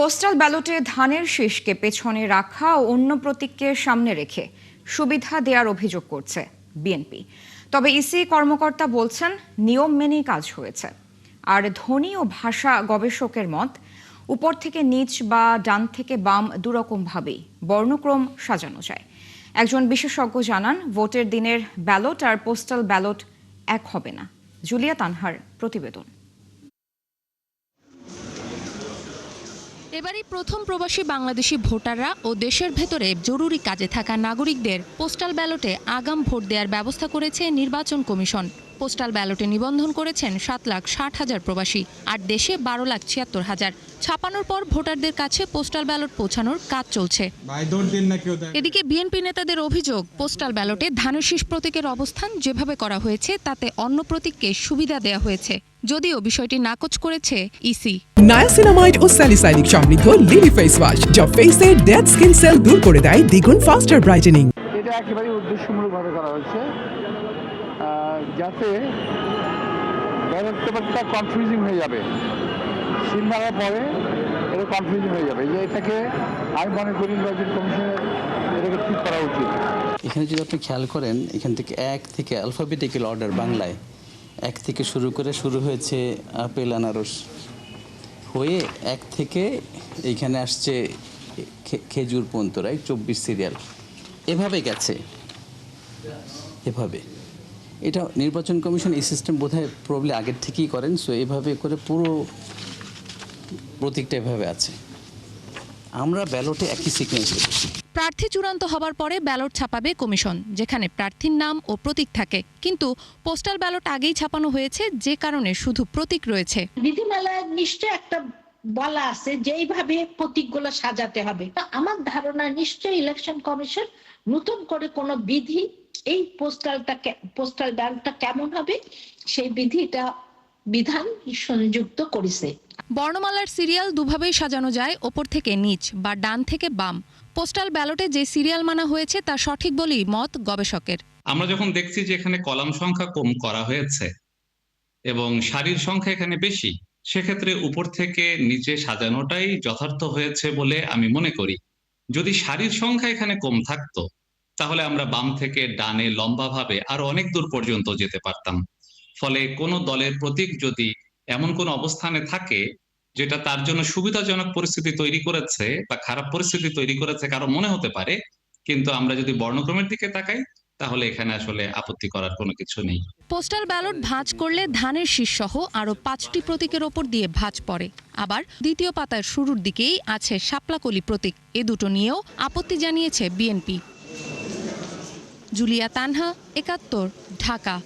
Postal ব্যালটে ধানের শীষকে পেছনে রাখা ও অন্য প্রতীককে সামনে রেখে সুবিধা দেওয়ার অভিযোগ করছে বিএনপি। তবে ইসি কর্মকর্তা বলছেন নিয়ম মেনেই কাজ হয়েছে। আর ধ্বনি ও ভাষা গবেষকের মত, উপর থেকে নিচ বা ডান থেকে বাম দুরকমভাবেই বর্ণক্রম সাজানো যায়। একজন বিশেষজ্ঞ জানান, ভোটের দিনের ব্যালট আর পোস্টাল ব্যালট এক হবে না। জুলিয়া তানহার প্রতিবেদন। এবারই প্রথম প্রবাসী বাংলাদেশি ভোটাররা ও দেশের ভেতরে জরুরি কাজে থাকা নাগরিকদের পোস্টাল ব্যালটে আগাম ভোট দেওয়ার ব্যবস্থা করেছে নির্বাচন কমিশন। পোস্টাল ব্যালটে নিবন্ধন করেছেন 7,60,000 প্রবাসী, আর দেশে 12,76,000। ছাপানোর পর ভোটারদের কাছে পোস্টাল ব্যালট পৌঁছানোর কাজ চলছে। এদিকে বিএনপি নেতাদের অভিযোগ, পোস্টাল ব্যালটে ধানের শীষ প্রতীকের অবস্থান যেভাবে করা হয়েছে তাতে অন্য প্রতীককে সুবিধা দেওয়া হয়েছে, যদিও বিষয়টি নাকচ করেছে ইসি। নায়াসিনামাইড ও স্যালিসাইলিক সমৃদ্ধ লিলি ফেস ওয়াশ, যা ফেসের ডেড স্কিন সেল দূর করে দেয় দ্বিগুণ ফাস্টার ব্রাইটেনিং। এটা একেবারে উদ্দেশ্যমূলকভাবে করা হয়েছে যাতে ব্যালট পেপারটা কনফিউজিং হয়ে যাবে, সিল মারার পরে এটা কনফিউজিং হয়ে যাবে। যে এটাকে আমি মনে করি নির্বাচন কমিশনের এটাকে ঠিক করা উচিত। এখানে যদি আপনি খেয়াল করেন, এখান থেকে এক থেকে অ্যালফাবেটিক্যাল অর্ডার বাংলায় এক থেকে শুরু হয়েছে আপেল আনারস, হয়ে এক থেকে এইখানে আসছে খেজুর পর্যন্ত, রাইট 24 সিরিয়াল এভাবে গেছে। এভাবে এটা নির্বাচন কমিশন এই সিস্টেম বোধহয় প্রবলি আগের থেকেই করেন। সো এভাবে করে পুরো প্রতীকটা এভাবে আছে। আমরা ব্যালটে একই সিকোয়েন্স করেছি। প্রার্থী চূড়ান্ত হবার পরে ব্যালট ছাপাবে কমিশন, যেখানে প্রার্থীর নাম ও প্রতীক থাকে। কিন্তু পোস্টাল ব্যালট আগেই ছাপানো হয়েছে, যে কারণে শুধু প্রতীক রয়েছে। বিধিমালায় নিশ্চয় একটা বলা আছে যেইভাবে প্রতীকগুলো সাজাতে হবে। আমার ধারণা নিশ্চয় ইলেকশন কমিশন নতুন করে কোনো বিধি, এই পোস্টাল ব্যালটটা কেমন হবে সেই বিধান সংযুক্ত করেছে। বর্ণমালার সিরিয়াল দুভাবেই সাজানো যায়, ওপর থেকে নিচ বা ডান থেকে বাম। পোস্টাল ব্যালটে যে সিরিয়াল মানা হয়েছে তা সঠিক বলেই মত গবেষকের। আমরা যখন দেখছি যে এখানে কলাম সংখ্যা কম করা হয়েছে এবং সারির সংখ্যা এখানে বেশি, সেক্ষেত্রে উপর থেকে নিচে সাজানোটাই যথার্থ হয়েছে বলে আমি মনে করি। যদি সারির সংখ্যা এখানে কম থাকতো, তাহলে আমরা বাম থেকে ডানে লম্বাভাবে আরো অনেক দূর পর্যন্ত যেতে পারতাম। ফলে কোনো দলের প্রতীক যদি এমন কোনো অবস্থানে থাকে যেটা তার জন্য সুবিধাজনক পরিস্থিতি তৈরি করেছে বা খারাপ পরিস্থিতি তৈরি করেছে কারো মনে হতে পারে, কিন্তু আমরা যদি বর্ণক্রমের দিকে তাকাই তাহলে এখানে আসলে আপত্তি করার কোনো কিছু নেই। পোস্টাল ব্যালট ভাঁজ করলে ধানের শীষ সহ আরো 5টি প্রতীকের ওপর দিয়ে ভাঁজ পড়ে। আবার দ্বিতীয় পাতার শুরুর দিকেই আছে শাপলাকলি প্রতীক। এ দুটো নিয়েও আপত্তি জানিয়েছে বিএনপি। জুলিয়া তানহা, ৭১, ঢাকা।